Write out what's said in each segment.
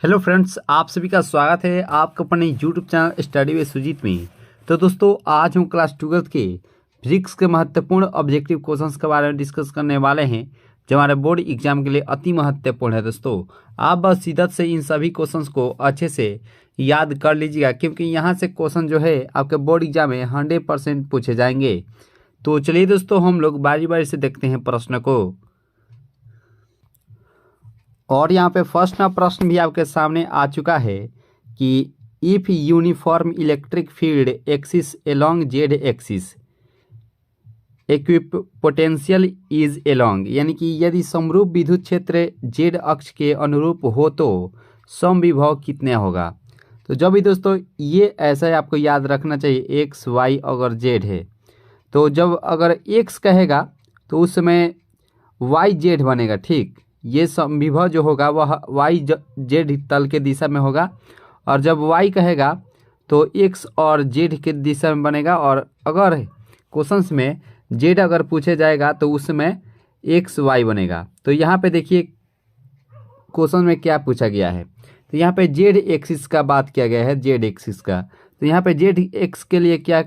Hello friends, आप सभी का स्वागत है आपका अपने YouTube channel study with Sujeet में। तो दोस्तों, आज हम क्लास 12 के फिजिक्स के महत्वपूर्ण ऑब्जेक्टिव क्वेश्चंस के बारे में डिस्कस करने वाले हैं, जो हमारे बोर्ड एग्जाम के लिए अति महत्वपूर्ण है। दोस्तों, आप बस शिद्दत से इन सभी क्वेश्चंस को अच्छे से याद कर लीजिएगा, क्योंकि यहाँ से क्वेश्चन जो है आपके बोर्ड एग्जाम में 100% पूछे जाएंगे। तो चलिए दोस्तों, हम लोग बारी बारी से देखते हैं प्रश्न को। और यहाँ पे फर्स्ट ना प्रश्न भी आपके सामने आ चुका है कि if uniform electric field axis along Z axis equipotential is along, यानी कि यदि समरूप विद्युत क्षेत्र जेड अक्ष के अनुरूप हो तो समविभव कितना होगा। तो जब भी दोस्तों ये ऐसा है, आपको याद रखना चाहिए एक्स वाई अगर जेड है, तो जब अगर एक्स कहेगा तो उस समय वाई जेड बनेगा। ठीक, ये समविभव जो होगा वह वाई जेड तल के दिशा में होगा, और जब वाई कहेगा तो एक्स और जेड के दिशा में बनेगा। और अगर क्वेश्चंस में जेड अगर पूछे जाएगा तो उसमें एक्स वाई बनेगा। तो यहाँ पे देखिए क्वेश्चन में क्या पूछा गया है, तो यहाँ पे जेड एक्सिस का बात किया गया है, जेड एक्सिस का। तो यहाँ पे जेड एक्स के लिए क्या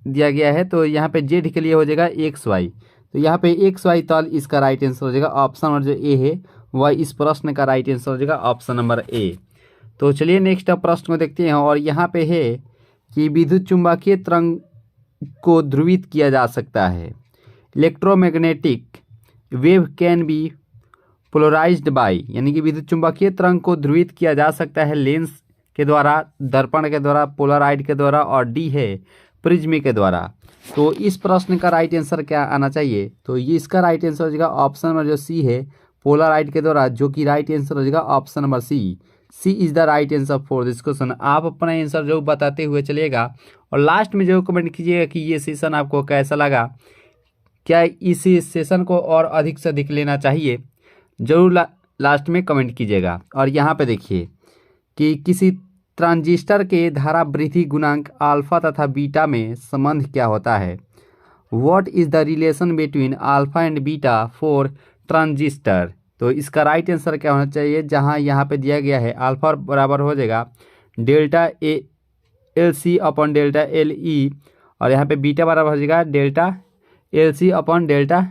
दिया गया है, तो यहाँ पे जेड के लिए हो जाएगा एक्स वाई। तो यहाँ पे एक्स वाई तल इसका राइट आंसर हो जाएगा ऑप्शन नंबर जो ए है वह इस प्रश्न का राइट आंसर हो जाएगा ऑप्शन नंबर ए। तो चलिए नेक्स्ट प्रश्न को देखते हैं। और यहाँ पे है कि विद्युत चुम्बकीय तरंग को ध्रुवित किया जा सकता है। Electromagnetic wave can be polarised by, यानी कि विद्युत चुम्बकीय तरंग को ध्रुवित किया जा सकता है लेंस के द्वारा, दर्पण के द्वारा, पोलराइड के द्वारा, और डी है प्रिज्म के द्वारा। तो इस प्रश्न का राइट आंसर क्या आना चाहिए, तो ये इसका राइट आंसर हो जाएगा ऑप्शन नंबर जो सी है, पोलराइड के द्वारा, जो कि राइट आंसर हो जाएगा option number C. C is the right answer for this question. आप अपना आंसर जो बताते हुए चलिएगा, और लास्ट में जो कमेंट कीजिएगा कि ये सेशन आपको कैसा लगा, क्या इस सेशन को और अधिक से अधिक लेना चाहिए, जरूर लास्ट में कमेंट कीजिएगा। और यहाँ पे देखिए कि किसी ट्रांजिस्टर के धारा वृद्धि गुणांक अल्फा तथा बीटा में संबंध क्या होता है। What is the relation between alpha and beta for transistor. तो इसका राइट आंसर क्या होना चाहिए, जहां यहाँ पे दिया गया है अल्फा बराबर हो जाएगा delta A L C upon delta L E, और यहाँ पे बीटा बराबर हो जाएगा delta L C upon delta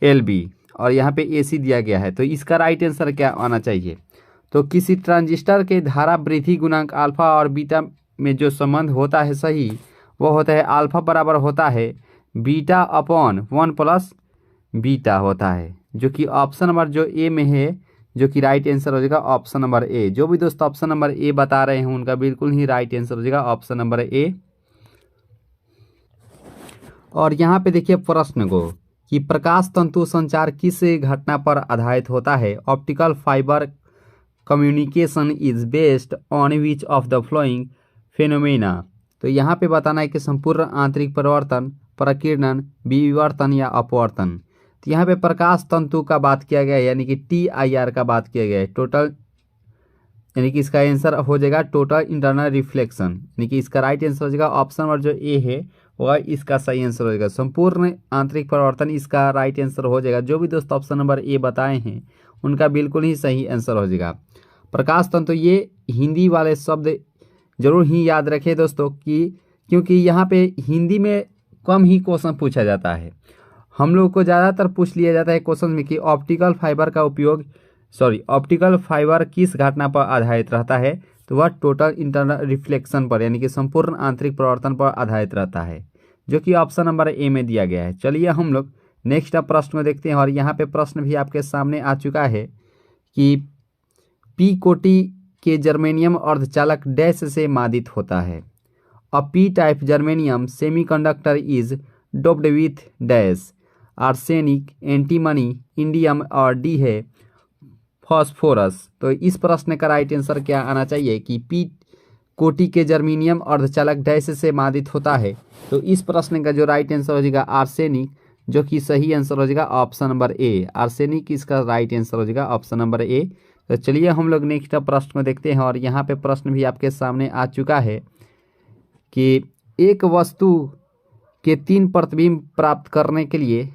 L B, और यहाँ पे ए सी दिया गया है। तो इसका राइट आंसर क्या आना चाहिए, तो किसी ट्रांजिस्टर के धारा वृद्धि गुणांक अल्फा और बीटा में जो संबंध होता है सही, वो होता है अल्फा बराबर होता है बीटा अपॉन 1 प्लस बीटा होता है, जो कि ऑप्शन नंबर जो ए में है, जो कि राइट आंसर हो जाएगा ऑप्शन नंबर ए। जो भी दोस्त ऑप्शन नंबर ए बता रहे हैं उनका बिल्कुल ही राइट आंसर हो जाएगा ऑप्शन नंबर ए। और यहाँ पे देखिए प्रश्न को कि प्रकाश तंतु संचार किस घटना पर आधारित होता है। Optical fibre communication is based on which of the flowing phenomena. तो यहाँ पे बताना है कि संपूर्ण आंतरिक परिवर्तन, प्रकीर्णन, विवर्तन या अपवर्तन। तो यहाँ पे प्रकाश तंतु का बात किया गया है, यानी कि TIR का बात किया गया है, टोटल, यानी कि इसका आंसर हो जाएगा टोटल इंटरनल रिफ्लेक्शन, यानी कि इसका राइट आंसर हो जाएगा ऑप्शन नंबर जो ए है वह इसका सही आंसर हो जाएगा। संपूर्ण आंतरिक परिवर्तन इसका राइट आंसर हो जाएगा। जो भी दोस्त ऑप्शन नंबर ए बताए हैं उनका बिल्कुल ही सही आंसर हो जाएगा प्रकाश तंतु। ये हिंदी वाले शब्द जरूर ही याद रखें दोस्तों, क्योंकि यहाँ पे हिंदी में कम ही क्वेश्चन पूछा जाता है। हम लोग को ज़्यादातर पूछ लिया जाता है क्वेश्चन में कि ऑप्टिकल फाइबर किस घटना पर आधारित रहता है, तो वह टोटल इंटरनल रिफ्लेक्शन पर, यानी कि संपूर्ण आंतरिक परिवर्तन पर आधारित रहता है, जो कि ऑप्शन नंबर ए में दिया गया है। चलिए हम लोग नेक्स्ट प्रश्न को देखते हैं। और यहाँ पे प्रश्न भी आपके सामने आ चुका है कि पी कोटि के जर्मेनियम अर्धचालक डैश से मादित होता है। A P type germanium semiconductor is doped with dash, arsenic, antimony, indium, और डी है फॉस्फोरस। तो इस प्रश्न का राइट आंसर क्या आना चाहिए कि पी कोटि के जर्मेनियम अर्धचालक डैश से मादित होता है। तो इस प्रश्न का जो राइट आंसर हो जाएगा आर्सेनिक, जो कि सही आंसर हो जाएगा ऑप्शन नंबर ए। आर्सेनिक इसका राइट आंसर हो जाएगा ऑप्शन नंबर ए। तो चलिए हम लोग नेक्स्ट प्रश्न को देखते हैं। और यहाँ पे प्रश्न भी आपके सामने आ चुका है कि एक वस्तु के 3 प्रतिबिंब प्राप्त करने के लिए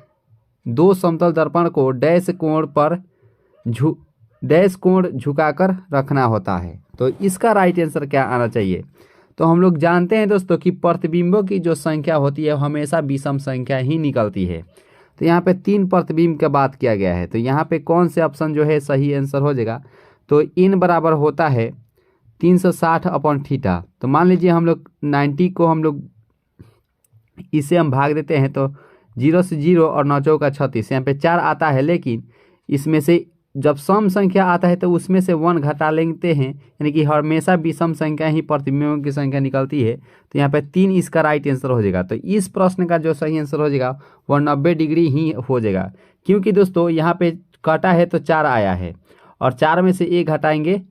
2 समतल दर्पण को डैश कोण पर डैश कोण झुकाकर रखना होता है। तो इसका राइट आंसर क्या आना चाहिए? तो हम लोग जानते हैं दोस्तों कि प्रतिबिंबों की जो संख्या होती है हमेशा विषम संख्या ही निकलती है। तो यहाँ पे 3 प्रतिबिंब का बात किया गया है, तो यहाँ पे कौन से ऑप्शन जो है सही आंसर हो जाएगा? तो इन बराबर होता है 360 अपॉन थीटा। तो मान लीजिए हम लोग 90 को हम लोग इसे हम भाग देते हैं तो 0 से 0 और 9 चौका 36, यहाँ पे 4 आता है, लेकिन इसमें से जब सम संख्या आता है तो उसमें से 1 घटा लेते हैं, यानी कि हमेशा विषम संख्या ही प्रतिबिंबों की संख्या निकलती है। तो यहाँ पे 3 इसका राइट आंसर हो जाएगा। तो इस प्रश्न का जो सही आंसर हो जाएगा वह 90 डिग्री ही हो जाएगा, क्योंकि दोस्तों यहाँ पे कटा है तो 4 आया है और 4 में से 1 घटाएंगे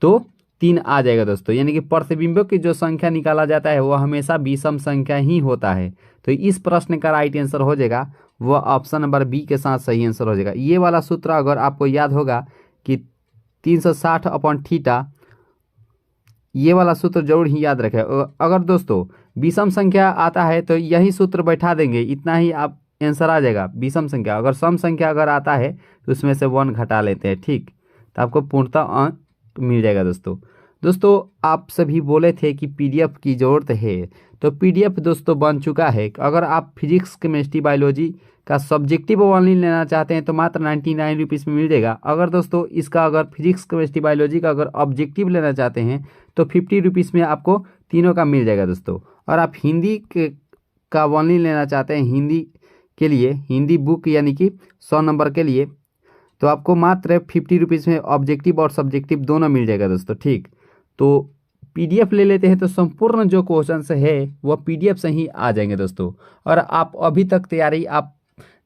तो 3 आ जाएगा दोस्तों, यानी कि प्रतिबिंबों की जो संख्या निकाला जाता है वह हमेशा विषम संख्या ही होता है। तो इस प्रश्न का राइट आंसर हो जाएगा वह ऑप्शन नंबर बी के साथ सही आंसर हो जाएगा। ये वाला सूत्र अगर आपको याद होगा कि 360 अपॉन थीटा, ये वाला सूत्र जरूर ही याद रखें। अगर दोस्तों विषम संख्या आता है तो यही सूत्र बैठा देंगे, इतना ही आप आंसर आ जाएगा विषम संख्या। अगर सम संख्या अगर आता है तो उसमें से 1 घटा लेते हैं, ठीक, तो आपको पूर्णतः अंक मिल जाएगा। दोस्तों आप सभी बोले थे कि पीडीएफ की ज़रूरत है, तो पीडीएफ दोस्तों बन चुका है। अगर आप फिजिक्स केमिस्ट्री बायोलॉजी का सब्जेक्टिव ओनली लेना चाहते हैं तो मात्र 99 रुपीज़ में मिल जाएगा। अगर दोस्तों इसका अगर फिजिक्स केमिस्ट्री बायोलॉजी का अगर ऑब्जेक्टिव लेना चाहते हैं तो 50 रुपीज़ में आपको तीनों का मिल जाएगा दोस्तों। और आप हिंदी का ओनली लेना चाहते हैं, हिंदी के लिए हिंदी बुक यानी कि 100 नंबर के लिए, तो आपको मात्र 50 रुपीज़ में ऑब्जेक्टिव और सब्जेक्टिव दोनों मिल जाएगा दोस्तों, ठीक। तो पीडीएफ ले लेते हैं तो संपूर्ण जो क्वेश्चन है वह पीडीएफ से ही आ जाएंगे दोस्तों। और आप अभी तक तैयारी आप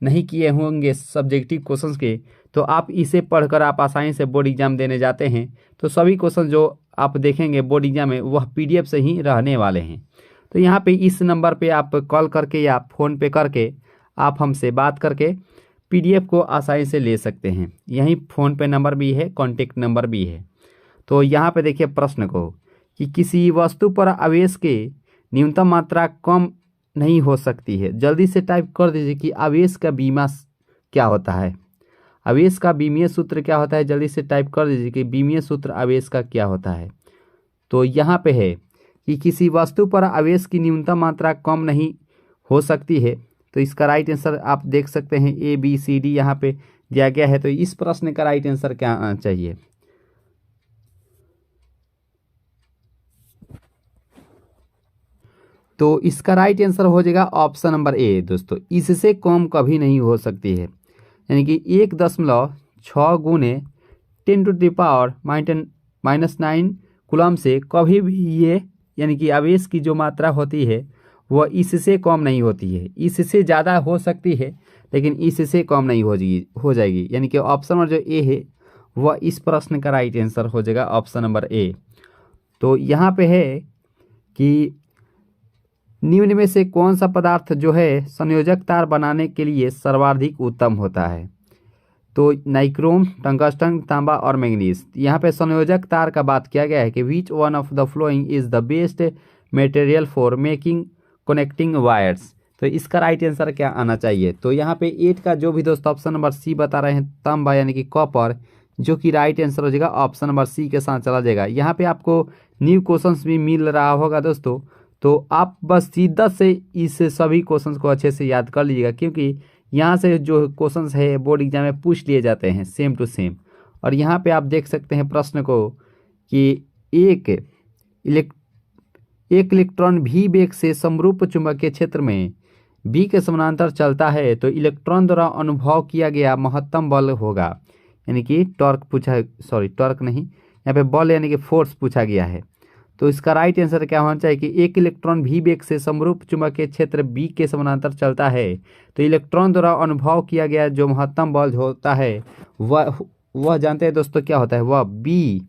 नहीं किए होंगे सब्जेक्टिव क्वेश्चंस के, तो आप इसे पढ़कर आप आसानी से बोर्ड एग्जाम देने जाते हैं तो सभी क्वेश्चन जो आप देखेंगे बोर्ड एग्जाम में वह पीडीएफ से ही रहने वाले हैं। तो यहाँ पे इस नंबर पे आप कॉल करके या फ़ोन पे करके आप हमसे बात करके पीडीएफ को आसानी से ले सकते हैं। यहीं फ़ोन पे नंबर भी है, कॉन्टेक्ट नंबर भी है। तो यहाँ पे देखिए प्रश्न को कि किसी वस्तु पर आवेश के न्यूनतम मात्रा कम नहीं हो सकती है। जल्दी से टाइप कर दीजिए कि आवेश का बीमा क्या होता है। आवेश का बीमीय सूत्र क्या होता है? जल्दी से टाइप कर दीजिए कि बीमीय सूत्र आवेश का क्या होता है। तो यहाँ पे है कि किसी वस्तु पर आवेश की न्यूनतम मात्रा कम नहीं हो सकती है। तो इसका राइट आंसर आप देख सकते हैं ABCD यहाँ पे दिया गया है। तो इस प्रश्न का राइट आंसर क्या आना चाहिए? तो इसका राइट आंसर हो जाएगा ऑप्शन नंबर ए दोस्तों, इससे कम कभी नहीं हो सकती है। यानी कि 1.6 गुने 10⁻⁻⁹ कूलम से कभी भी ये यानी कि आवेश की जो मात्रा होती है वह इससे कम नहीं होती है। इससे ज़्यादा हो सकती है लेकिन इससे कम नहीं हो जाएगी। यानी कि ऑप्शन नंबर जो ए है वह इस प्रश्न का राइट आंसर हो जाएगा ऑप्शन नंबर ए। तो यहाँ पे है कि निम्न में से कौन सा पदार्थ जो है संयोजक तार बनाने के लिए सर्वाधिक उत्तम होता है? तो नाइक्रोम, टंगस्टन, तांबा और मैंगनीज। यहाँ पे संयोजक तार का बात किया गया है कि which one of the following is the best material for making connecting wires. तो इसका राइट आंसर क्या आना चाहिए? तो यहाँ पे 8 का जो भी दोस्तों ऑप्शन नंबर सी बता रहे हैं तांबा यानी कि कॉपर, जो कि राइट आंसर हो जाएगा ऑप्शन नंबर सी के साथ चला जाएगा। यहाँ पे आपको न्यू क्वेश्चंस भी मिल रहा होगा दोस्तों, तो आप बस सीधा से इस सभी क्वेश्चंस को अच्छे से याद कर लीजिएगा, क्योंकि यहाँ से जो क्वेश्चंस है बोर्ड एग्जाम में पूछ लिए जाते हैं सेम टू सेम। और यहाँ पे आप देख सकते हैं प्रश्न को कि एक इलेक्ट्रॉन भी वेग से समरूप चुंबकीय क्षेत्र में बी के समानांतर चलता है तो इलेक्ट्रॉन द्वारा अनुभव किया गया महत्तम बल होगा। यानी कि टॉर्क नहीं, यहाँ पे बल यानी कि फोर्स पूछा गया है। तो इसका राइट आंसर क्या होना चाहिए कि एक इलेक्ट्रॉन भी वेग से समरूप चुंबकीय क्षेत्र बी के समानांतर चलता है तो इलेक्ट्रॉन द्वारा अनुभव किया गया जो महत्तम बल होता है वह जानते हैं दोस्तों क्या होता है? वह बी,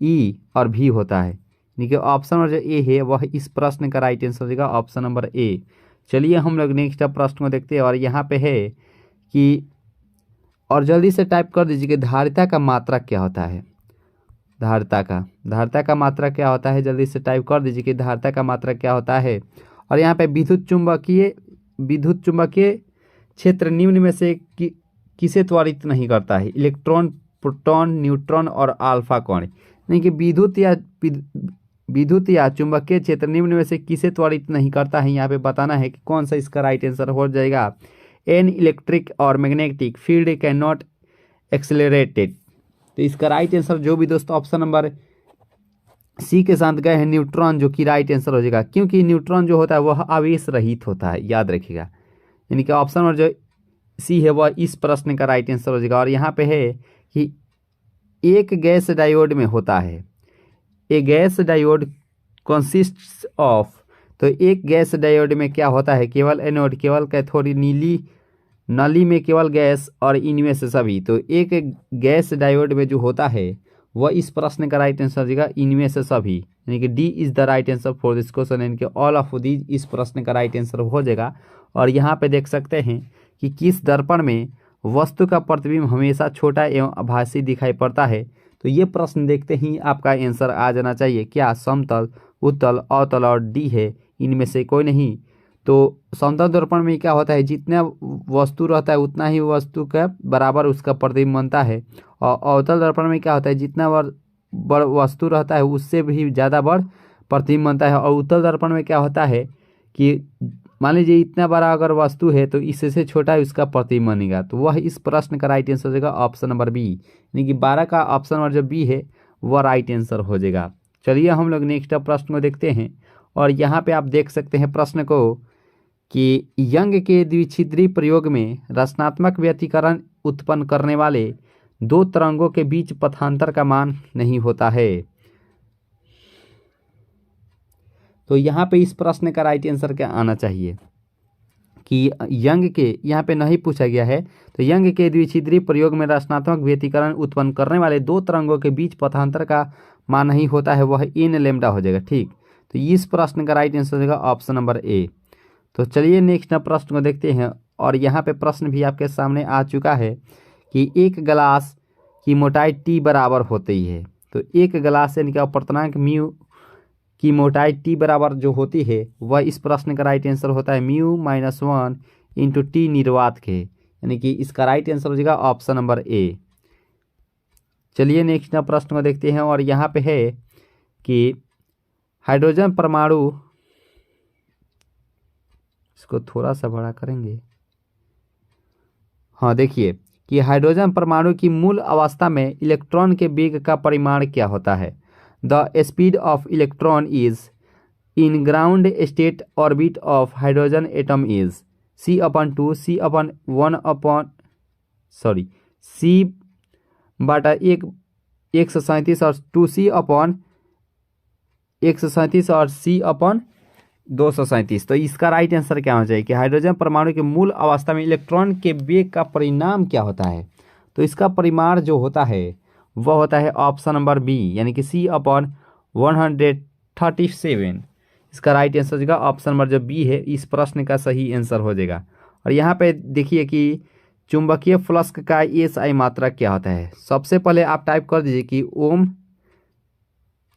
ई और भी होता है। यानी कि ऑप्शन नंबर जो ए है वह इस प्रश्न का राइट आंसर होगा ऑप्शन नंबर ए। चलिए हम लोग नेक्स्ट प्रश्न को देखते हैं। और यहाँ पे है कि और जल्दी से टाइप कर दीजिए कि धारिता का मात्रक क्या होता है? धारिता का मात्रक क्या होता है? जल्दी से टाइप कर दीजिए कि धारिता का मात्रक क्या होता है। और यहाँ पे विद्युत चुंबकीय क्षेत्र निम्न में से किसे त्वरित नहीं करता है? इलेक्ट्रॉन प्रोटॉन, न्यूट्रॉन और अल्फा कण। यानी कि विद्युत या चुंबकीय क्षेत्र निम्न में से किसे त्वरित नहीं करता है, यहाँ पे बताना है कि कौन सा इसका राइट आंसर हो जाएगा। एन इलेक्ट्रिक और magnetic field can not accelerated. तो इसका राइट आंसर जो भी दोस्तों ऑप्शन नंबर सी के साथ गए हैं न्यूट्रॉन, जो कि राइट आंसर हो जाएगा, क्योंकि न्यूट्रॉन जो होता है वह आवेश रहित होता है, याद रखिएगा। यानी कि ऑप्शन नंबर जो सी है वह इस प्रश्न का राइट आंसर हो जाएगा। और यहाँ पे है कि एक गैस डायोड में होता है, ए गैस डायोड कंसिस्ट्स ऑफ। तो एक गैस डायोड में क्या होता है, केवल एनोड, केवल कैथोड, नीली नली में केवल गैस और इनमें से सभी। तो एक गैस डायोड में जो होता है वह इस प्रश्न का राइट आंसर देगा इनमें से सभी, यानी कि D is the right answer for this question, यानी कि ऑल ऑफ दीज इस प्रश्न का राइट आंसर हो जाएगा। और यहाँ पे देख सकते हैं कि किस दर्पण में वस्तु का प्रतिबिंब हमेशा छोटा एवं आभासी दिखाई पड़ता है। तो ये प्रश्न देखते ही आपका आंसर आ जाना चाहिए, क्या समतल, उत्तल, अवतल और डी है, इनमें से कोई नहीं। तो समतल दर्पण में क्या होता है, जितना वस्तु रहता है उतना ही वस्तु का बराबर उसका प्रतिबिंब बनता है। और अवतल दर्पण में क्या होता है, जितना बड़ वस्तु रहता है उससे भी ज़्यादा बड़ प्रतिबिंब बनता है। और उत्तल दर्पण में क्या होता है कि मान लीजिए इतना बड़ा अगर वस्तु है तो इससे छोटा है उसका प्रतिबिंब बनेगा। तो वह इस प्रश्न का राइट आंसर हो जाएगा ऑप्शन नंबर बी, यानी कि 12 का ऑप्शन नंबर जो बी है वह राइट आंसर हो जाएगा। चलिए हम लोग नेक्स्ट प्रश्न को देखते हैं। और यहाँ पे आप देख सकते हैं प्रश्न को कि यंग के द्विछिद्री प्रयोग में रचनात्मक व्यतिकरण उत्पन्न करने वाले दो तरंगों के बीच पथांतर का मान नहीं होता है। तो यहाँ पे इस प्रश्न का राइट आंसर क्या आना चाहिए कि यंग के, यहाँ पे नहीं पूछा गया है, तो यंग के द्विछिद्री प्रयोग में रचनात्मक व्यतिकरण उत्पन्न करने वाले दो तरंगों के बीच पथांतर का मान नहीं होता है, वह इन लैम्डा हो जाएगा। ठीक, तो इस प्रश्न का राइट आंसर हो जाएगा ऑप्शन नंबर ए। तो चलिए नेक्स्ट प्रश्न को देखते हैं। और यहाँ पे प्रश्न भी आपके सामने आ चुका है कि एक गिलास की मोटाई टी बराबर होती है। तो एक गिलास यानी कि अपर्तनांक म्यू की मोटाई टी बराबर जो होती है वह इस प्रश्न का राइट आंसर होता है μ-1 इंटू टी निर्वात के, यानी कि इसका राइट आंसर हो जाएगा ऑप्शन नंबर ए। चलिए नेक्स्ट प्रश्न को देखते हैं। और यहाँ पे है कि हाइड्रोजन परमाणु, इसको थोड़ा सा बड़ा करेंगे, हाँ देखिए कि हाइड्रोजन परमाणु की मूल अवस्था में इलेक्ट्रॉन के वेग का परिमाण क्या होता है। The speed of electron is in ground state orbit of hydrogen atom is c/2 c/1/1/137 और 2c/137 और c/237। तो इसका राइट आंसर क्या होना चाहिए कि हाइड्रोजन परमाणु के मूल अवस्था में इलेक्ट्रॉन के वेग का परिणाम क्या होता है। तो इसका परिमाण जो होता है वह होता है ऑप्शन नंबर बी, यानी कि c/137। इसका राइट आंसर हो जाएगा ऑप्शन नंबर जो बी है, इस प्रश्न का सही आंसर हो जाएगा। और यहाँ पे देखिए कि चुंबकीय फ्लक्स का एसआई मात्रक क्या होता है। सबसे पहले आप टाइप कर दीजिए कि ओम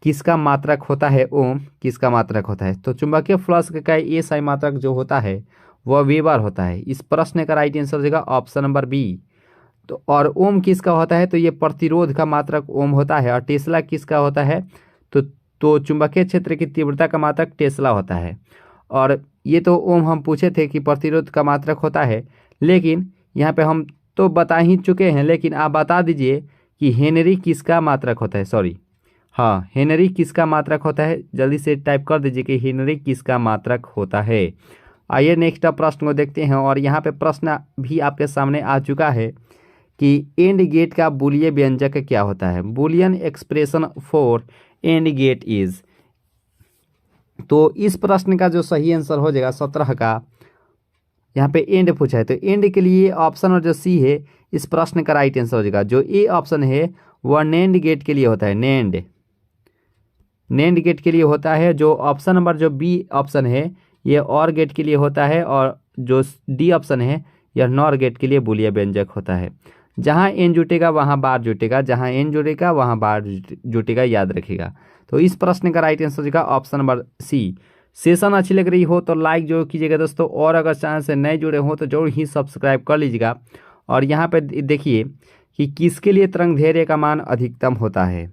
किसका मात्रक होता है, ओम किसका मात्रक होता है। तो चुंबकीय फ्लक्स का एसआई मात्रक जो होता है वह वेबर होता है। इस प्रश्न का राइट आंसर हो जाएगा ऑप्शन नंबर बी। तो और ओम किसका होता है, तो ये प्रतिरोध का मात्रक ओम होता है। और टेस्ला किसका होता है, तो चुंबकीय क्षेत्र की तीव्रता का मात्रक टेस्ला होता है। और ये तो ओम हम पूछे थे कि प्रतिरोध का मात्रक होता है, लेकिन यहाँ पे हम तो बता ही चुके हैं, लेकिन आप बता दीजिए कि हेनरी किसका मात्रक होता है। सॉरी, हाँ, हेनरी किसका मात्रक होता है, जल्दी से टाइप कर दीजिए कि हेनरी किसका मात्रक होता है। आइए नेक्स्ट प्रश्न को देखते हैं। और यहाँ पे प्रश्न भी आपके सामने आ चुका है कि एंड गेट का बूलियन व्यंजक क्या होता है। Boolean expression for AND gate is. तो इस प्रश्न का जो सही आंसर हो जाएगा 17 का, यहाँ पे एंड पूछा है, तो एंड के लिए ऑप्शन और जो सी है इस प्रश्न का राइट आंसर हो जाएगा। जो ए ऑप्शन है वह नैंड गेट के लिए होता है, नैंड गेट के लिए होता है। जो ऑप्शन नंबर जो बी ऑप्शन है ये और गेट के लिए होता है। और जो डी ऑप्शन है यह नॉर गेट के लिए बूलियन व्यंजक होता है। जहाँ एन जुटेगा वहाँ बार जुटेगा, जहाँ एन जुटेगा वहाँ बार जुटेगा, याद रखिएगा। तो इस प्रश्न का राइट आंसर होगा ऑप्शन नंबर सी। सेशन अच्छी लग रही हो तो लाइक जरूर कीजिएगा दोस्तों, और अगर चैनल से नए जुड़े हो तो जरूर ही सब्सक्राइब कर लीजिएगा। और यहाँ पे देखिए कि किसके लिए तरंग दैर्घ्य का मान अधिकतम होता है।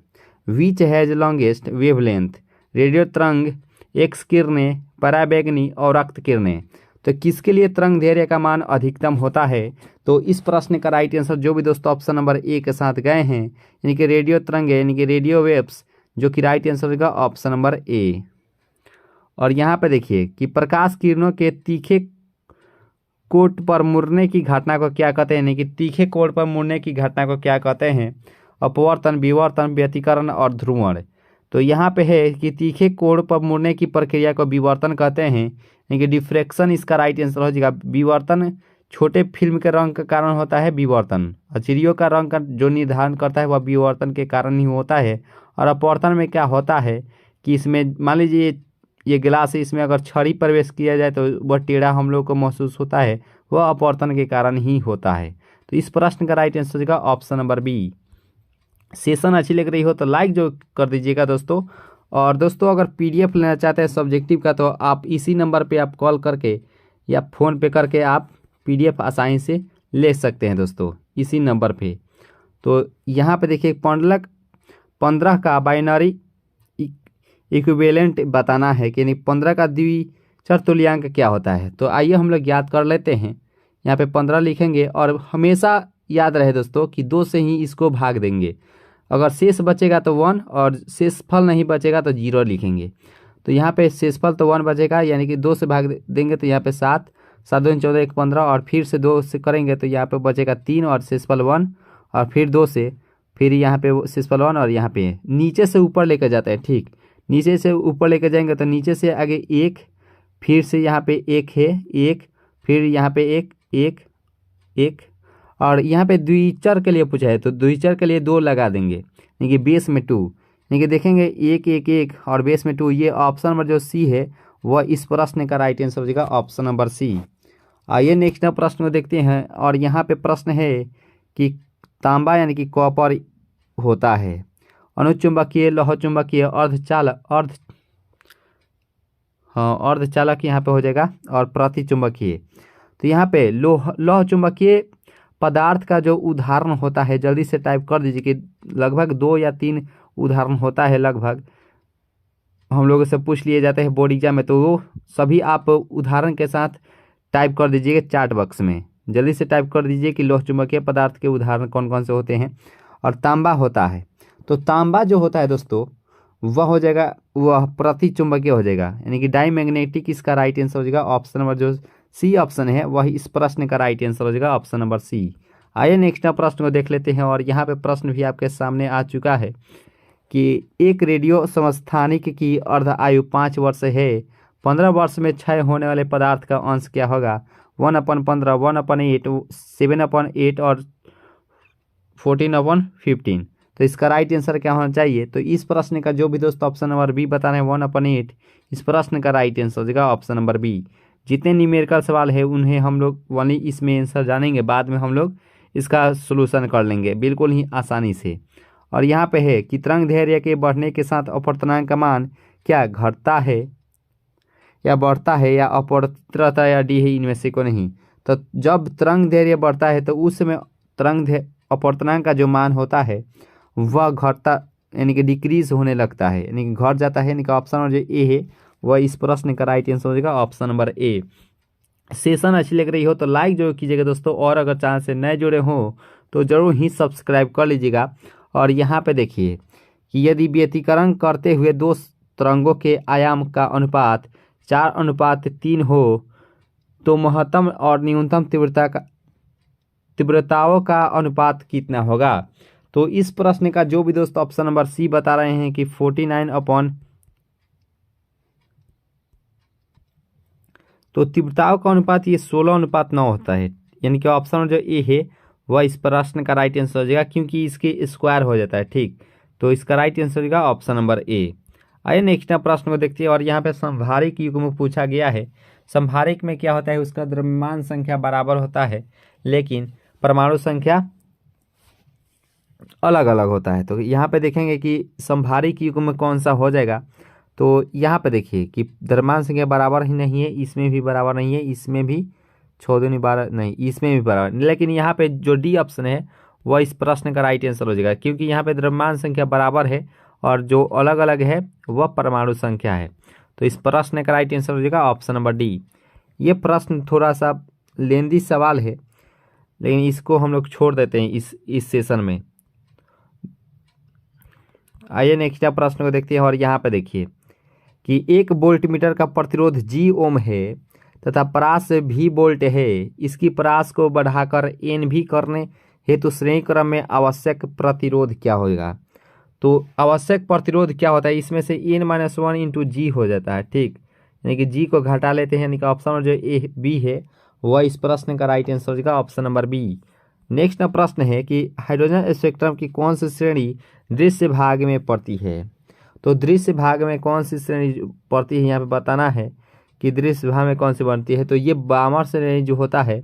Which has longest wavelength, radio तरंग, एक्स किरणें, पराबैंगनी और रक्त किरणें। तो किसके लिए तरंग दैर्घ्य का मान अधिकतम होता है। तो इस प्रश्न का राइट आंसर जो भी दोस्तों ऑप्शन नंबर ए के साथ गए हैं, यानी कि रेडियो तरंग है, यानी कि रेडियो वेव्स, जो कि राइट आंसर होगा ऑप्शन नंबर ए। और यहाँ पे देखिए कि प्रकाश किरणों के तीखे कोट पर मुड़ने की घटना को क्या कहते हैं, यानी कि तीखे कोट पर मुड़ने की घटना को क्या कहते हैं। अपवर्तन, विवर्तन, व्यतिकरण और ध्रुवण। तो यहाँ पे है कि तीखे कोण पर मुड़ने की प्रक्रिया को विवर्तन कहते हैं, यानी कि डिफ्रैक्शन इसका राइट आंसर हो जाएगा। विवर्तन छोटे फिल्म के रंग के कारण होता है विवर्तन, और चिड़ियों का रंग का जो निर्धारण करता है वह विवर्तन के कारण ही होता है। और अपवर्तन में क्या होता है कि इसमें मान लीजिए ये गिलास है, इसमें अगर छड़ी प्रवेश किया जाए तो वह टेढ़ा हम लोग को महसूस होता है, वह अपवर्तन के कारण ही होता है। तो इस प्रश्न का राइट आंसर होगा ऑप्शन नंबर बी। सेशन अच्छी लग रही हो तो लाइक जो कर दीजिएगा दोस्तों। और दोस्तों अगर पीडीएफ लेना चाहते हैं सब्जेक्टिव का, तो आप इसी नंबर पे आप कॉल करके या फ़ोन पे करके आप पीडीएफ आसानी से ले सकते हैं दोस्तों, इसी नंबर पे। तो यहाँ पे देखिए पंडलक 15 का बाइनरी इक्विवेलेंट बताना है कि 15 का द्विचर तुल्यांक क्या होता है। तो आइए हम लोग याद कर लेते हैं। यहाँ पे 15 लिखेंगे और हमेशा याद रहे दोस्तों कि 2 से ही इसको भाग देंगे। अगर शेष बचेगा तो 1 और शेषफल नहीं बचेगा तो 0 लिखेंगे। तो यहाँ पे शेषफल तो 1 बचेगा, यानी कि 2 से भाग देंगे तो यहाँ पे 7, 7 दूनी 14, 1 15, और फिर से 2 से करेंगे तो यहाँ पे बचेगा 3 और शेषफल 1, और फिर 2 से फिर यहाँ पे शेषफल 1 और यहाँ पे नीचे से ऊपर लेकर जाते हैं। ठीक, नीचे से ऊपर लेकर जाएंगे तो नीचे से आगे 1, फिर से यहाँ पे 1 है 1, फिर यहाँ पे 1 1 1, और यहाँ पे द्विचर के लिए पूछा है तो द्विचर के लिए 2 लगा देंगे, यानी कि बेस में 2, यानी कि देखेंगे 1 1 1 और बेस में 2। ये ऑप्शन नंबर जो सी है वह इस प्रश्न का राइट आंसर हो जाएगा ऑप्शन नंबर सी। आइए नेक्स्ट प्रश्न को देखते हैं। और यहाँ पे प्रश्न है कि तांबा यानी कि कॉपर होता है अनुचुंबकीय, लौह चुंबकीय, अर्धचालक यहाँ पे हो जाएगा, और प्रतिचुंबकीय। तो यहाँ पे लौह चुंबकीय पदार्थ का जो उदाहरण होता है, जल्दी से टाइप कर दीजिए कि लगभग 2 या 3 उदाहरण होता है, लगभग हम लोगों से पूछ लिए जाते हैं बोर्ड एग्जाम में। तो वो सभी आप उदाहरण के साथ टाइप कर दीजिएगा चार्ट बॉक्स में। जल्दी से टाइप कर दीजिए कि लौह चुंबकीय पदार्थ के उदाहरण कौन कौन से होते हैं। और तांबा होता है, तो तांबा जो होता है दोस्तों वह हो जाएगा, वह प्रतिचुंबकीय हो जाएगा, यानी कि डाईमैग्नेटिक। इसका राइट आंसर हो जाएगा ऑप्शन नंबर जो सी ऑप्शन है वही इस प्रश्न का राइट आंसर हो जाएगा ऑप्शन नंबर सी। आइए नेक्स्ट प्रश्न को देख लेते हैं। और यहाँ पे प्रश्न भी आपके सामने आ चुका है कि एक रेडियो समस्थानिक की अर्ध आयु 5 वर्ष है। 15 वर्ष में क्षय होने वाले पदार्थ का अंश क्या होगा। 1/15, 1/8, 7/8 और 14/15। तो इसका राइट आंसर क्या होना चाहिए। तो इस प्रश्न का जो भी दोस्तों ऑप्शन नंबर बी बता रहे हैं 1/8, इस प्रश्न का राइट आंसर हो जाएगा ऑप्शन नंबर बी। जितने न्यूमेरिकल सवाल है उन्हें हम लोग वाली इसमें आंसर जानेंगे, बाद में हम लोग इसका सोल्यूशन कर लेंगे बिल्कुल ही आसानी से। और यहाँ पे है कि तरंग दैर्घ्य के बढ़ने के साथ अपवर्तनांक का मान क्या घटता है या बढ़ता है, या अपवर्तकता या डी है, इनमें से को नहीं। तो जब तरंग दैर्घ्य बढ़ता है तो उस समय तरंग अपवर्तनांक का जो मान होता है वह घटता, यानी कि डिक्रीज होने लगता है, यानी कि घट जाता है, यानी कि ऑप्शन नंबर जो ए है वह इस प्रश्न का राइट आंसर हो जाएगा ऑप्शन नंबर ए। सेशन अच्छी लग रही हो तो लाइक जरूर कीजिएगा दोस्तों, और अगर चैनल से नए जुड़े हो तो ज़रूर ही सब्सक्राइब कर लीजिएगा। और यहाँ पे देखिए कि यदि व्यतिकरण करते हुए 2 तरंगों के आयाम का अनुपात 4:3 हो तो महत्तम और न्यूनतम तीव्रताओं का अनुपात कितना होगा। तो इस प्रश्न का जो भी दोस्तों ऑप्शन नंबर सी बता रहे हैं कि 49 तो तीव्रताओं का अनुपात ये 16:9 होता है, यानी कि ऑप्शन जो ए है वह इस प्रश्न का राइट आंसर हो जाएगा, क्योंकि इसके स्क्वायर हो जाता है। ठीक, तो इसका राइट आंसर होगा ऑप्शन नंबर ए। आइए नेक्स्ट प्रश्न को देखते हैं। और यहाँ पे संभारिक युग्म पूछा गया है। संभारिक में क्या होता है, उसका द्रव्यमान संख्या बराबर होता है लेकिन परमाणु संख्या अलग अलग होता है। तो यहाँ पे देखेंगे कि संभारिक युग्म कौन सा हो जाएगा। तो यहाँ पे देखिए कि द्रव्यमान संख्या बराबर ही नहीं है, इसमें भी बराबर नहीं है, इसमें भी 6 दूनी 12 नहीं, इसमें भी बराबर, लेकिन यहाँ पे जो डी ऑप्शन है वह इस प्रश्न का राइट आंसर हो जाएगा, क्योंकि यहाँ पे द्रव्यमान संख्या बराबर है और जो अलग अलग है वह परमाणु संख्या है। तो इस प्रश्न का राइट आंसर हो जाएगा ऑप्शन नंबर डी। ये प्रश्न थोड़ा सा लेंदी सवाल है, लेकिन इसको हम लोग छोड़ देते हैं इस सेशन में। आइए नेक्स्ट प्रश्न को देखते हैं। और यहाँ पे देखिए कि 1 वोल्टमीटर का प्रतिरोध जी ओम है तथा परास भी वोल्ट है। इसकी परास को बढ़ाकर एन भी करने हेतु श्रेणी क्रम में आवश्यक प्रतिरोध क्या होगा। तो आवश्यक प्रतिरोध क्या होता है, इसमें से n-1 इंटू जी हो जाता है। ठीक, यानी कि जी को घटा लेते हैं, यानी कि ऑप्शन जो ए बी है वह इस प्रश्न का राइट आंसर होगा ऑप्शन नंबर बी। नेक्स्ट प्रश्न है कि हाइड्रोजन स्पेक्ट्रम की कौन सी श्रेणी दृश्य भाग में पड़ती है। तो दृश्य भाग में कौन सी श्रेणी पड़ती है, यहाँ पे बताना है कि दृश्य भाग में कौन सी बनती है। तो ये बामर श्रेणी जो होता है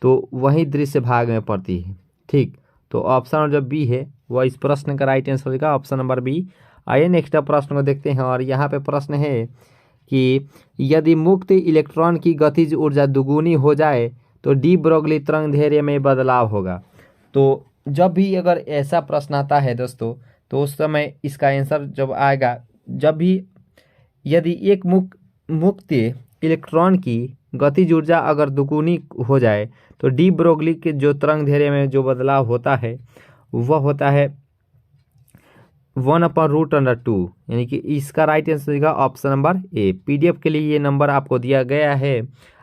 तो वही दृश्य भाग में पड़ती है। ठीक, तो ऑप्शन जो बी है वह इस प्रश्न का राइट आंसर होगा ऑप्शन नंबर बी। आइए नेक्स्ट प्रश्न को देखते हैं। और यहाँ पे प्रश्न है कि यदि मुक्त इलेक्ट्रॉन की गतिज ऊर्जा दुगुनी हो जाए तो डी ब्रोगली तरंग दैर्ध्य में बदलाव होगा। तो जब भी अगर ऐसा प्रश्न आता है दोस्तों, तो उस समय इसका आंसर जब आएगा, जब भी यदि एक मुक्त इलेक्ट्रॉन की गतिज ऊर्जा अगर दुगुनी हो जाए तो डी ब्रोगली के जो तरंग दैर्ध्य में जो बदलाव होता है वह होता है 1/√2, यानी कि इसका राइट आंसर होगा ऑप्शन नंबर ए। पीडीएफ के लिए ये नंबर आपको दिया गया है,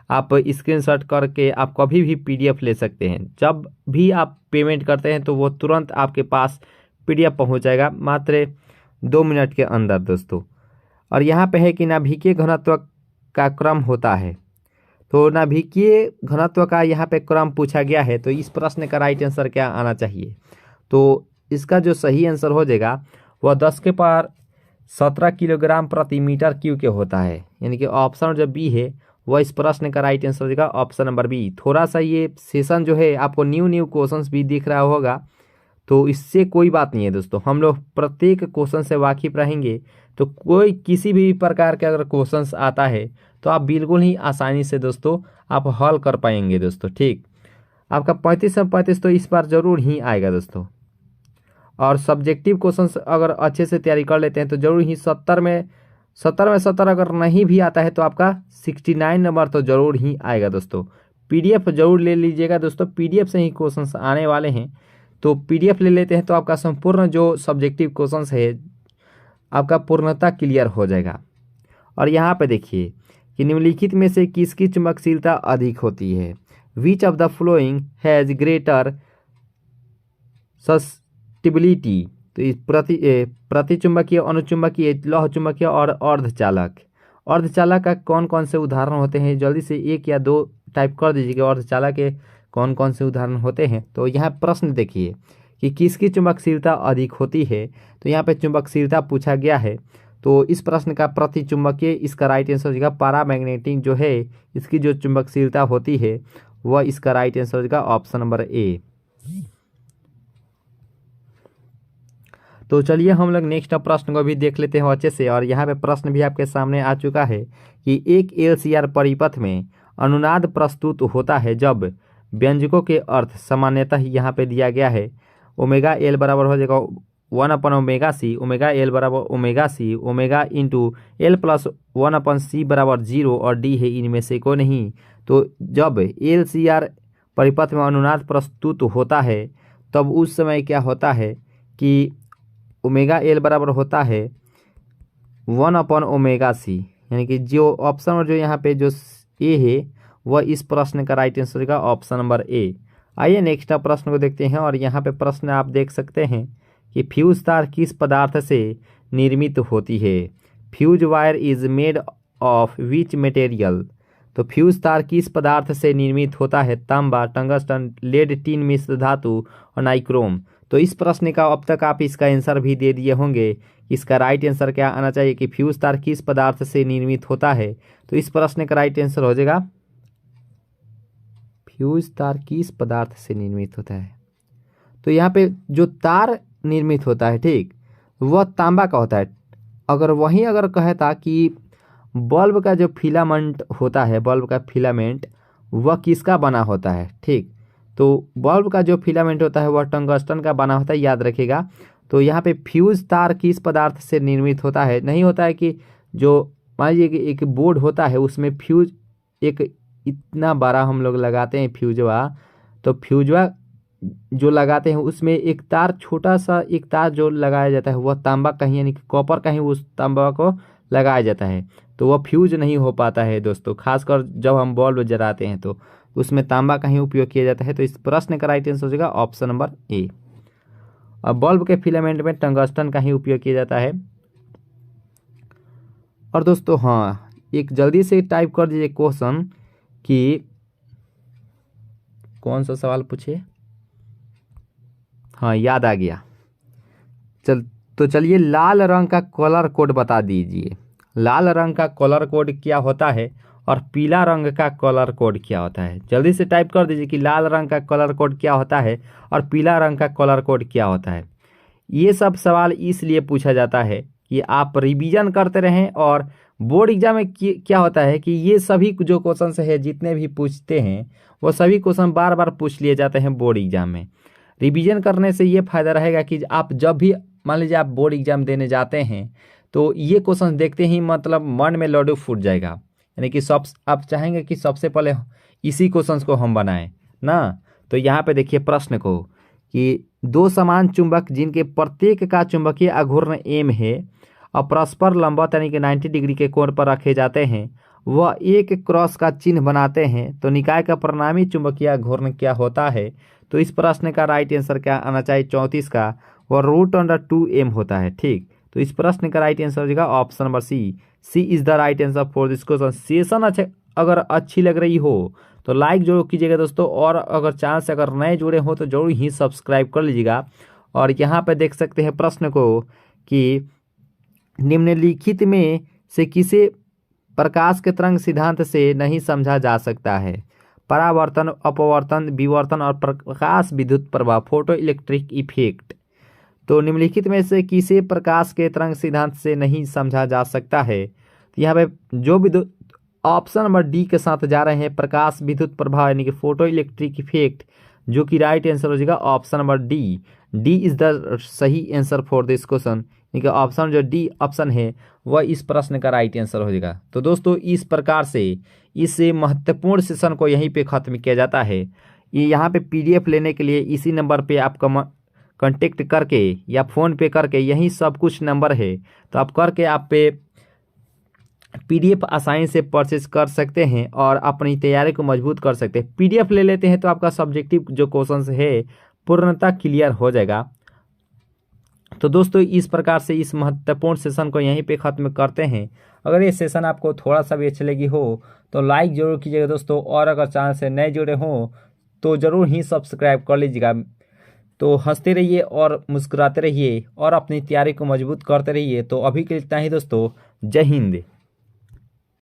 आप स्क्रीनशॉट करके आप कभी भी पीडीएफ ले सकते हैं। जब भी आप पेमेंट करते हैं तो वो तुरंत आपके पास पीडीएफ पहुंच जाएगा मात्र 2 मिनट के अंदर दोस्तों। और यहाँ पे है कि नाभिकीय घनत्व का क्रम होता है। तो नाभिकीय घनत्व का यहाँ पे क्रम पूछा गया है, तो इस प्रश्न का राइट आंसर क्या आना चाहिए। तो इसका जो सही आंसर हो जाएगा वह 10⁻17 किलोग्राम प्रति मीटर क्यूब के होता है, यानी कि ऑप्शन जो बी है वह इस प्रश्न का राइट आंसर हो जाएगा ऑप्शन नंबर बी। थोड़ा सा ये सेशन जो है आपको न्यू क्वेश्चंस भी दिख रहा होगा, तो इससे कोई बात नहीं है दोस्तों, हम लोग प्रत्येक क्वेश्चन से वाकिफ रहेंगे। तो कोई किसी भी प्रकार के अगर क्वेश्चंस आता है तो आप बिल्कुल ही आसानी से दोस्तों आप हल कर पाएंगे दोस्तों। ठीक, आपका 35 तो इस बार जरूर ही आएगा दोस्तों। और सब्जेक्टिव क्वेश्चंस अगर अच्छे से तैयारी कर लेते हैं तो जरूर ही 70 में 70 अगर नहीं भी आता है तो आपका 69 नंबर तो जरूर ही आएगा दोस्तों। पीडीएफ जरूर ले लीजिएगा दोस्तों, पीडीएफ से ही क्वेश्चंस आने वाले हैं। तो पीडीएफ ले लेते हैं तो आपका संपूर्ण जो सब्जेक्टिव क्वेश्चंस है आपका पूर्णतः क्लियर हो जाएगा। और यहाँ पे देखिए कि निम्नलिखित में से किसकी चुंबकशीलता अधिक होती है। Which of the following has greater susceptibility. तो इस प्रतिचुंबकीय, अनुचुंबकीय, लौह चुंबकीय और अर्धचालक। अर्धचालक का कौन कौन से उदाहरण होते हैं, जल्दी से 1 या 2 टाइप कर दीजिएगा। अर्धचालक के कौन कौन से उदाहरण होते हैं। तो यहाँ प्रश्न देखिए कि किसकी चुंबकशीलता अधिक होती है। तो यहाँ पे चुंबकशीलता पूछा गया है, तो इस प्रश्न का प्रतिचुंबकीय इसका राइट आंसर होगा पैरामैग्नेटिक जो है इसकी जो चुंबकशीलता होती है वह इसका राइट आंसर होगा ऑप्शन नंबर ए। तो चलिए हम लोग नेक्स्ट प्रश्न को भी देख लेते हैं अच्छे से। और यहाँ पे प्रश्न भी आपके सामने आ चुका है कि एक एलसीआर परिपथ में अनुनाद प्रस्तुत होता है जब व्यंजकों के अर्थ सामान्यतः यहाँ पे दिया गया है। ओमेगा एल बराबर हो जाएगा 1/ओमेगा सी, ओमेगा एल बराबर omega C, omega into L plus 1/c बराबर 0 और डी है इनमें से कोई नहीं। तो जब एलसीआर परिपथ में अनुनाद प्रस्तुत होता है तब उस समय क्या होता है कि ओमेगा एल बराबर होता है 1/ओमेगा सी, यानी कि जो ऑप्शन जो यहाँ पे जो ए है वह इस प्रश्न का राइट आंसर होगा ऑप्शन नंबर ए। आइए नेक्स्ट प्रश्न को देखते हैं। और यहाँ पे प्रश्न आप देख सकते हैं कि फ्यूज तार किस पदार्थ से निर्मित होती है। Fuse wire is made of which material. तो फ्यूज तार किस पदार्थ से निर्मित होता है। तांबा, टंगस्टन, लेड, टिन मिश्र धातु और नाइक्रोम। तो इस प्रश्न का अब तक आप इसका आंसर भी दे दिए होंगे। इसका राइट आंसर क्या आना चाहिए कि फ्यूज तार किस पदार्थ से निर्मित होता है। तो इस प्रश्न का राइट आंसर हो जाएगा फ्यूज तार किस पदार्थ से निर्मित होता है। तो यहाँ पे जो तार निर्मित होता है ठीक वह तांबा का होता है। अगर कहता कि बल्ब का जो फिलामेंट होता है, बल्ब का फिलामेंट वह किसका बना होता है ठीक, तो बल्ब का जो फिलामेंट होता है वह टंगस्टन का बना होता है, याद रखिएगा। तो यहाँ पे फ्यूज तार किस पदार्थ से निर्मित होता है? नहीं होता है कि जो मान लीजिए कि एक बोर्ड होता है उसमें फ्यूज एक इतना बड़ा हम लोग लगाते हैं फ्यूजवा, तो फ्यूजवा जो लगाते हैं उसमें एक तार, छोटा सा एक तार जो लगाया जाता है वह तांबा का ही यानी कि कॉपर का ही उस तांबा को लगाया जाता है, तो वह फ्यूज नहीं हो पाता है दोस्तों। खासकर जब हम बल्ब जलाते हैं तो उसमें तांबा का ही उपयोग किया जाता है। तो इस प्रश्न का राइट आंसर हो जाएगा ऑप्शन नंबर ए। और बल्ब के फिलामेंट में टंगस्टन का ही उपयोग किया जाता है। और दोस्तों हाँ, एक जल्दी से टाइप कर दीजिए क्वेश्चन कि कौन सा सवाल पूछे। हाँ, याद आ गया। तो चलिए, लाल रंग का कलर कोड बता दीजिए। लाल रंग का कलर कोड क्या होता है और पीला रंग का कलर कोड क्या होता है? जल्दी से टाइप कर दीजिए कि लाल रंग का कलर कोड क्या होता है और पीला रंग का कलर कोड क्या होता है। ये सब सवाल इसलिए पूछा जाता है कि आप रिवीजन करते रहें। और बोर्ड एग्जाम में क्या होता है कि ये सभी जो क्वेश्चन है जितने भी पूछते हैं वो सभी क्वेश्चन बार बार पूछ लिए जाते हैं बोर्ड एग्जाम में। रिवीजन करने से ये फायदा रहेगा कि आप जब भी मान लीजिए आप बोर्ड एग्जाम देने जाते हैं तो ये क्वेश्चन देखते ही मतलब मन में लड्डू फूट जाएगा, यानी कि आप चाहेंगे कि सबसे पहले इसी क्वेश्चन को हम बनाएं ना। तो यहाँ पे देखिए प्रश्न को कि दो समान चुंबक जिनके प्रत्येक का चुंबकीय आघूर्ण m है और परस्पर लंबवत यानी कि 90 डिग्री के कोण पर रखे जाते हैं, वह एक क्रॉस का चिन्ह बनाते हैं, तो निकाय का परिणामी चुंबकीय आघूर्ण क्या होता है? तो इस प्रश्न का राइट आंसर क्या आना चाहिए? 34 का वह √2m होता है। ठीक, तो इस प्रश्न का राइट आंसर हो जाएगा option number C is the right answer for this question. Session अगर अच्छी लग रही हो तो लाइक जरूर कीजिएगा दोस्तों, और अगर चैनल से अगर नए जुड़े हो तो जरूर ही सब्सक्राइब कर लीजिएगा। और यहाँ पे देख सकते हैं प्रश्न को कि निम्नलिखित में से किसे प्रकाश के तरंग सिद्धांत से नहीं समझा जा सकता है? परावर्तन, अपवर्तन, विवर्तन और प्रकाश विद्युत प्रभाव, फोटो इलेक्ट्रिक इफेक्ट। तो निम्नलिखित में से किसे प्रकाश के तरंग सिद्धांत से नहीं समझा जा सकता है? तो यहाँ पे जो विद्युत ऑप्शन नंबर डी के साथ जा रहे हैं, प्रकाश विद्युत प्रभाव यानी कि फोटो इलेक्ट्रिक इफेक्ट, जो कि राइट आंसर हो जाएगा option number D is the सही आंसर फॉर दिस क्वेश्चन। यानी कि ऑप्शन जो डी ऑप्शन है वह इस प्रश्न का राइट आंसर हो जाएगा। तो दोस्तों इस प्रकार से इस महत्वपूर्ण सेशन को यहीं पे खत्म किया जाता है। ये यहाँ पे PDF लेने के लिए इसी नंबर पे आपका कांटेक्ट करके या फ़ोन पे करके, यही सब कुछ नंबर है, तो आप करके आप पे PDF आसानी से परचेज कर सकते हैं और अपनी तैयारी को मजबूत कर सकते हैं। PDF ले लेते हैं तो आपका सब्जेक्टिव जो क्वेश्चन है पूर्णतः क्लियर हो जाएगा। तो दोस्तों इस प्रकार से इस महत्वपूर्ण सेशन को यहीं पे ख़त्म करते हैं। अगर ये सेशन आपको थोड़ा सा भी अच्छी लगी हो तो लाइक ज़रूर कीजिएगा दोस्तों, और अगर चैनल से नए जुड़े हों तो ज़रूर ही सब्सक्राइब कर लीजिएगा। तो हंसते रहिए और मुस्कुराते रहिए और अपनी तैयारी को मजबूत करते रहिए। तो अभी के लिए इतना ही दोस्तों, जय हिंद।